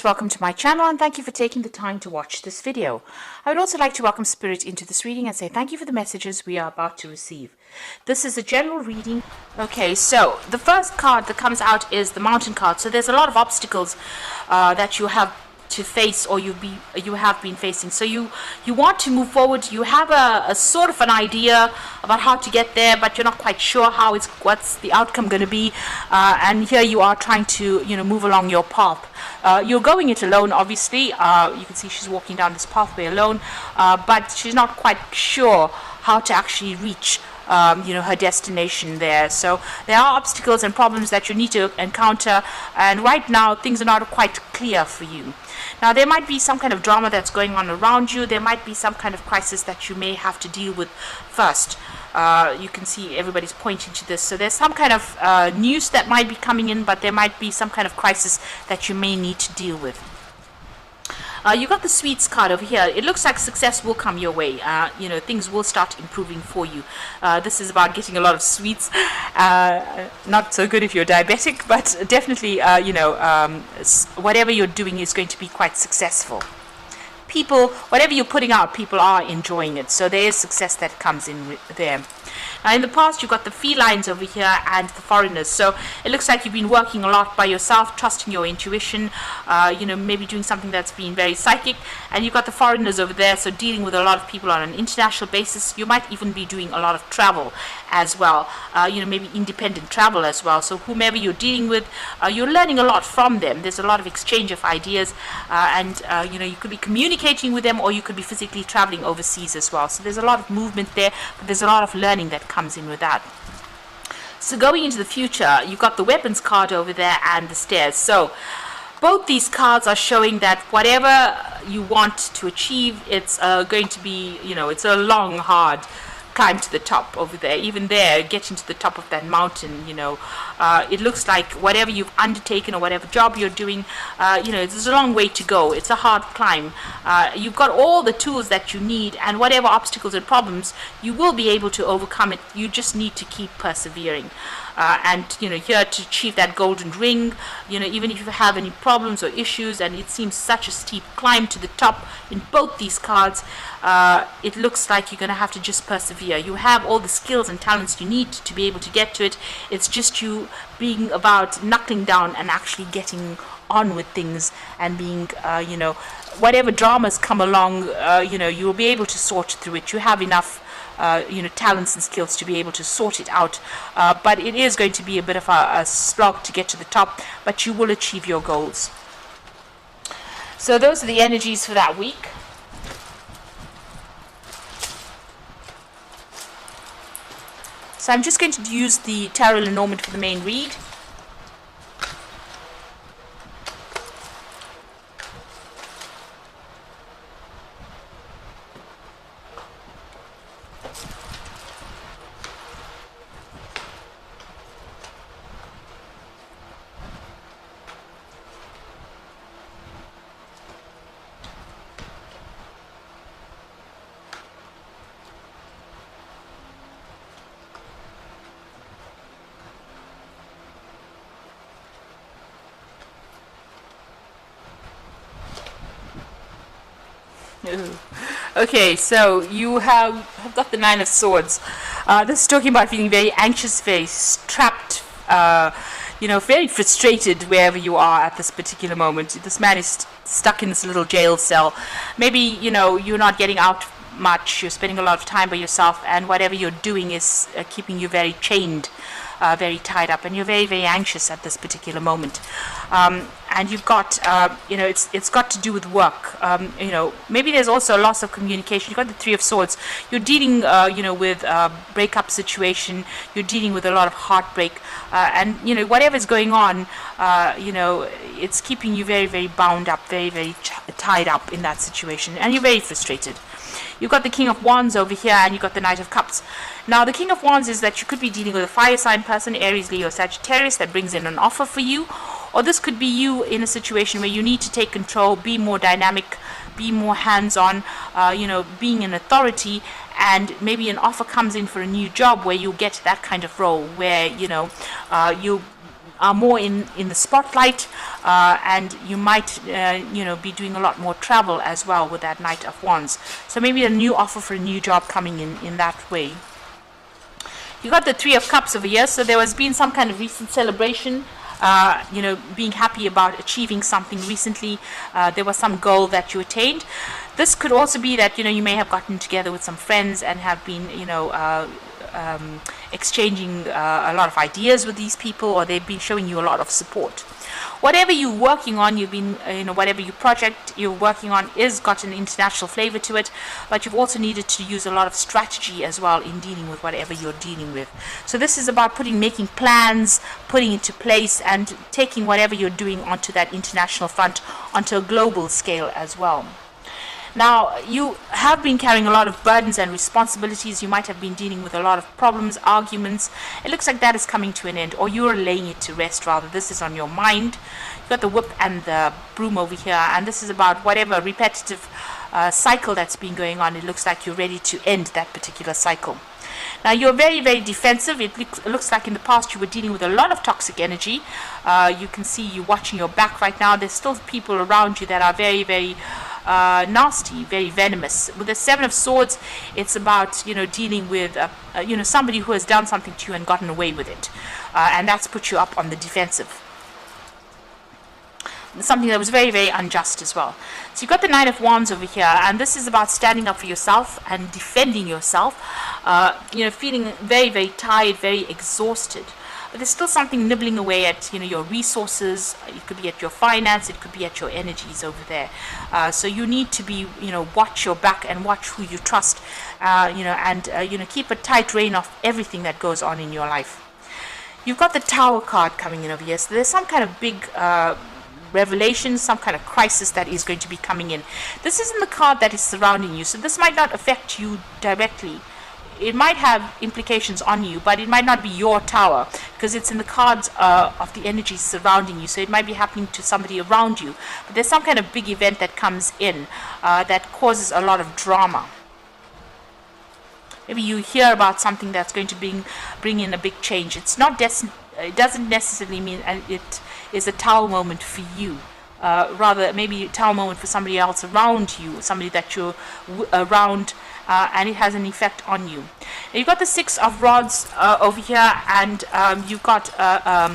Welcome to my channel and thank you for taking the time to watch this video. I would also like to welcome Spirit into this reading and say thank you for the messages we are about to receive. This is a general reading. Okay, so the first card that comes out is the Mountain card. So there's a lot of obstacles that you have to face, or you have been facing. So you want to move forward. You have a sort of an idea about how to get there, but you're not quite sure what's the outcome going to be. And here you are trying to move along your path. You're going it alone, obviously. You can see she's walking down this pathway alone, but she's not quite sure how to actually reach her destination there. So there are obstacles and problems that you need to encounter, and right now things are not quite clear for you. Now there might be some kind of drama that's going on around you. There might be some kind of crisis that you may have to deal with first. You can see everybody's pointing to this. So there's some kind of news that might be coming in, but there might be some kind of crisis that you may need to deal with. You got the sweets card over here. It looks like success will come your way. Things will start improving for you. This is about getting a lot of sweets. Not so good if you're diabetic, but definitely, whatever you're doing is going to be quite successful. People, whatever you're putting out, people are enjoying it. So there is success that comes in there. Now in the past, you've got the felines over here and the foreigners. So it looks like you've been working a lot by yourself, trusting your intuition, maybe doing something that's been very psychic. And you've got the foreigners over there, so dealing with a lot of people on an international basis. You might even be doing a lot of travel as well, maybe independent travel as well. So whomever you're dealing with, you're learning a lot from them. There's a lot of exchange of ideas, and you could be communicating with them, or you could be physically traveling overseas as well. So there's a lot of movement there, but there's a lot of learning that comes in with that. So going into the future, you've got the weapons card over there and the stairs. So both these cards are showing that whatever you want to achieve, it's going to be, it's a long, hard climb to the top over there. Even there, getting to the top of that mountain, it looks like whatever you've undertaken or whatever job you're doing, there's a long way to go. It's a hard climb. You've got all the tools that you need, and whatever obstacles and problems, you will be able to overcome it. You just need to keep persevering. And here to achieve that golden ring, even if you have any problems or issues, and it seems such a steep climb to the top in both these cards, it looks like you're going to have to just persevere. You have all the skills and talents you need to be able to get to it. It's just you being about knuckling down and actually getting on with things, and being, whatever dramas come along, you'll be able to sort through it. You have enough talents and skills to be able to sort it out, but it is going to be a bit of a slog to get to the top, but you will achieve your goals. So those are the energies for that week. So I'm just going to use the Tarot Lenormand for the main read. Okay, so you have got the Nine of Swords. This is talking about feeling very anxious, very trapped, very frustrated wherever you are at this particular moment. This man is stuck in this little jail cell. Maybe, you're not getting out much, you're spending a lot of time by yourself, and whatever you're doing is keeping you very chained, very tied up, and you're very, very anxious at this particular moment. And you've got, it's got to do with work. Maybe there's also a loss of communication. You've got the Three of Swords. You're dealing, with a breakup situation. You're dealing with a lot of heartbreak. And, whatever's going on, it's keeping you very, very bound up, very, very tied up in that situation. And you're very frustrated. You've got the King of Wands over here, and you've got the Knight of Cups. Now, the King of Wands is that you could be dealing with a fire sign person, Aries, Leo, Sagittarius, that brings in an offer for you. Or this could be you in a situation where you need to take control, be more dynamic, be more hands-on, being an authority, and maybe an offer comes in for a new job where you get that kind of role where, you are more in the spotlight, and you might be doing a lot more travel as well with that Knight of Wands. So maybe a new offer for a new job coming in that way. You got the Three of Cups over here, so there has been some kind of recent celebration, being happy about achieving something recently. There was some goal that you attained. This could also be that you may have gotten together with some friends and have been exchanging a lot of ideas with these people, or they've been showing you a lot of support. Whatever you're working on, you've been, whatever your project you're working on is got an international flavor to it, but you've also needed to use a lot of strategy as well in dealing with whatever you're dealing with. So this is about making plans, putting into place, and taking whatever you're doing onto that international front, onto a global scale as well. Now, you have been carrying a lot of burdens and responsibilities. You might have been dealing with a lot of problems, arguments. It looks like that is coming to an end, or you're laying it to rest rather. This is on your mind. You've got the whip and the broom over here, and this is about whatever repetitive cycle that's been going on. It looks like you're ready to end that particular cycle. Now, you're very, very defensive. It looks like in the past you were dealing with a lot of toxic energy. You can see you watching your back right now. There's still people around you that are very, very nasty, very venomous. With the Seven of Swords, it's about dealing with somebody who has done something to you and gotten away with it, and that's put you up on the defensive. Something that was very, very unjust as well. So you've got the Nine of Wands over here, and this is about standing up for yourself and defending yourself. Feeling very, very tired, very exhausted. But there's still something nibbling away at your resources. It could be at your finance, it could be at your energies over there. So you need to be watch your back and watch who you trust, and keep a tight rein of everything that goes on in your life. You've got the Tower card coming in over here, so there's some kind of big revelation, some kind of crisis that is going to be coming in. This isn't the card that is surrounding you, so this might not affect you directly. It might have implications on you, but it might not be your tower, because it's in the cards of the energies surrounding you. So it might be happening to somebody around you, but there's some kind of big event that comes in that causes a lot of drama. Maybe you hear about something that's going to bring in a big change. It doesn't necessarily mean it is a tower moment for you. Rather, maybe a tower moment for somebody else around you, somebody that you're around, and it has an effect on you. Now, you've got the Six of Rods over here, and you've got a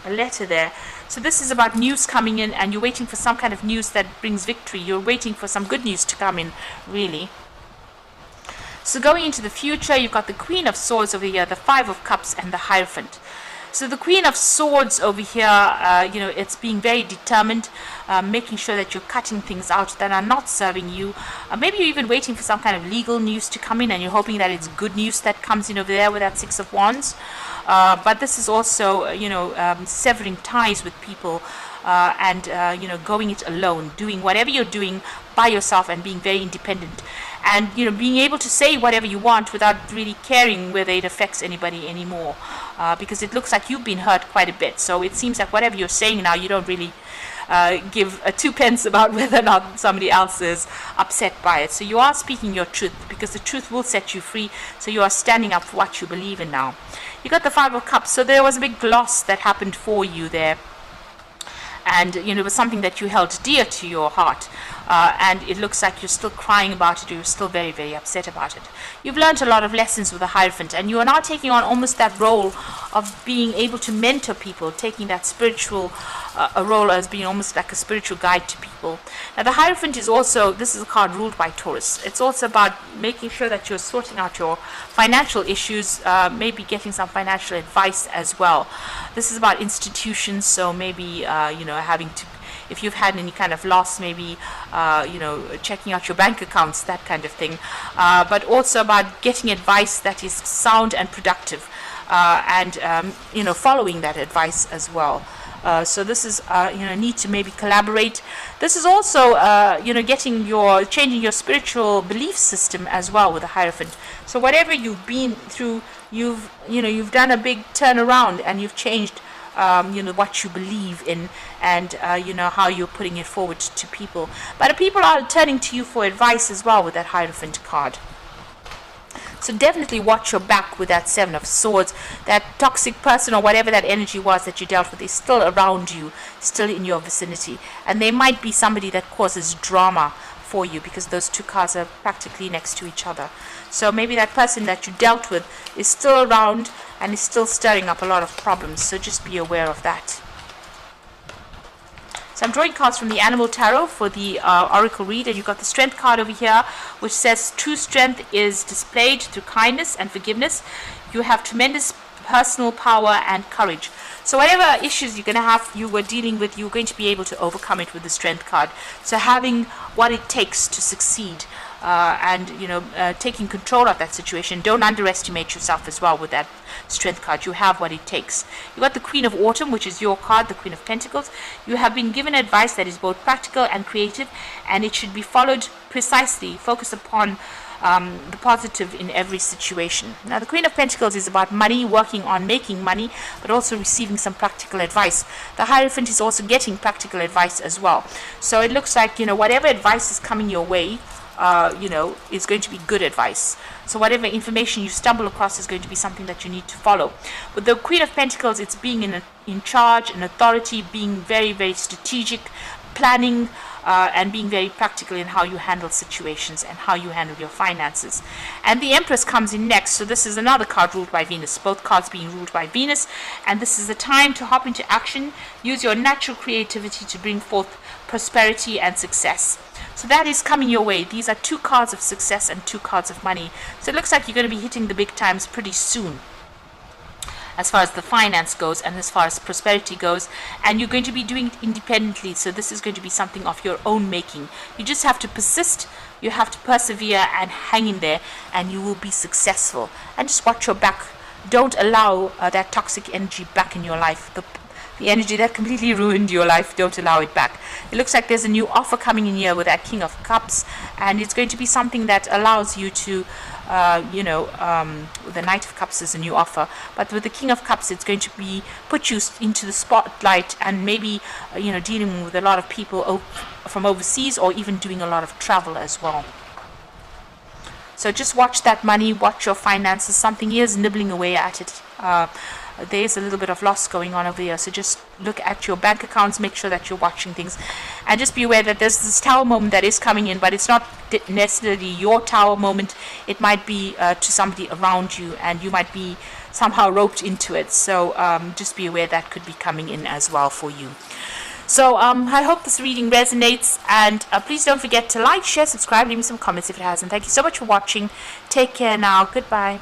letter there. So this is about news coming in, and you're waiting for some kind of news that brings victory. You're waiting for some good news to come in, really. So going into the future, you've got the Queen of Swords over here, the Five of Cups, and the Hierophant. So the Queen of Swords over here, it's being very determined, making sure that you're cutting things out that are not serving you. Maybe you're even waiting for some kind of legal news to come in, and you're hoping that it's good news that comes in over there with that Six of Wands. But this is also, severing ties with people, and going it alone, doing whatever you're doing by yourself and being very independent, and being able to say whatever you want without really caring whether it affects anybody anymore, because it looks like you've been hurt quite a bit. So it seems like whatever you're saying now, you don't really give two pence about whether or not somebody else is upset by it. So you are speaking your truth, because the truth will set you free. So you are standing up for what you believe in now. You got the Five of Cups. So there was a big loss that happened for you there, and it was something that you held dear to your heart, and it looks like you're still crying about it, or you're still very, very upset about it. You've learned a lot of lessons with the Hierophant, and you are now taking on almost that role of being able to mentor people, taking that spiritual a role as being almost like a spiritual guide to people. Now the Hierophant is also, this is a card ruled by Taurus. It's also about making sure that you're sorting out your financial issues, maybe getting some financial advice as well. This is about institutions, so maybe having to, if you've had any kind of loss, maybe checking out your bank accounts, that kind of thing, but also about getting advice that is sound and productive, and following that advice as well. So this is need to maybe collaborate. This is also changing your spiritual belief system as well with the Hierophant. So whatever you've been through, you've done a big turnaround, and you've changed what you believe in, and how you're putting it forward to people. But people are turning to you for advice as well with that Hierophant card. So definitely watch your back with that Seven of Swords. That toxic person or whatever that energy was that you dealt with is still around you, still in your vicinity. And they might be somebody that causes drama for you, because those two cards are practically next to each other. So maybe that person that you dealt with is still around and is still stirring up a lot of problems. So just be aware of that. So I'm drawing cards from the Animal Tarot for the Oracle read, and you've got the Strength card over here, which says true strength is displayed through kindness and forgiveness. You have tremendous personal power and courage. So whatever issues you're going to have, you were dealing with, you're going to be able to overcome it with the Strength card. So having what it takes to succeed, and taking control of that situation. Don't underestimate yourself as well with that Strength card. You have what it takes. You got the Queen of Autumn, which is your card, the Queen of Pentacles. You have been given advice that is both practical and creative, and it should be followed precisely. Focus upon the positive in every situation. Now, the Queen of Pentacles is about money, working on making money, but also receiving some practical advice. The Hierophant is also getting practical advice as well. So it looks like, whatever advice is coming your way, is going to be good advice. So whatever information you stumble across is going to be something that you need to follow. With the Queen of Pentacles, it's being in charge, an authority, being very, very strategic, planning, and being very practical in how you handle situations and how you handle your finances. And the Empress comes in next. So this is another card ruled by Venus, both cards being ruled by Venus. And this is the time to hop into action. Use your natural creativity to bring forth prosperity and success. So that is coming your way. These are two cards of success and two cards of money. So it looks like you're going to be hitting the big times pretty soon, as far as the finance goes and as far as prosperity goes, and you're going to be doing it independently. So this is going to be something of your own making. You just have to persist, you have to persevere and hang in there, and you will be successful. And just watch your back. Don't allow that toxic energy back in your life. The energy that completely ruined your life, don't allow it back. It looks like there's a new offer coming in here with that King of Cups, and it's going to be something that allows you to the Knight of Cups is a new offer, but with the King of Cups, it's going to be put you into the spotlight, and maybe dealing with a lot of people from overseas, or even doing a lot of travel as well. So just watch that money, watch your finances. Something is nibbling away at it. There's a little bit of loss going on over here, so just look at your bank accounts, make sure that you're watching things, and just be aware that there's this tower moment that is coming in, but it's not necessarily your tower moment. It might be to somebody around you, and you might be somehow roped into it. So just be aware that could be coming in as well for you. So I hope this reading resonates, and please don't forget to like, share, subscribe, leave me some comments if it hasn't. Thank you so much for watching. Take care now. Goodbye.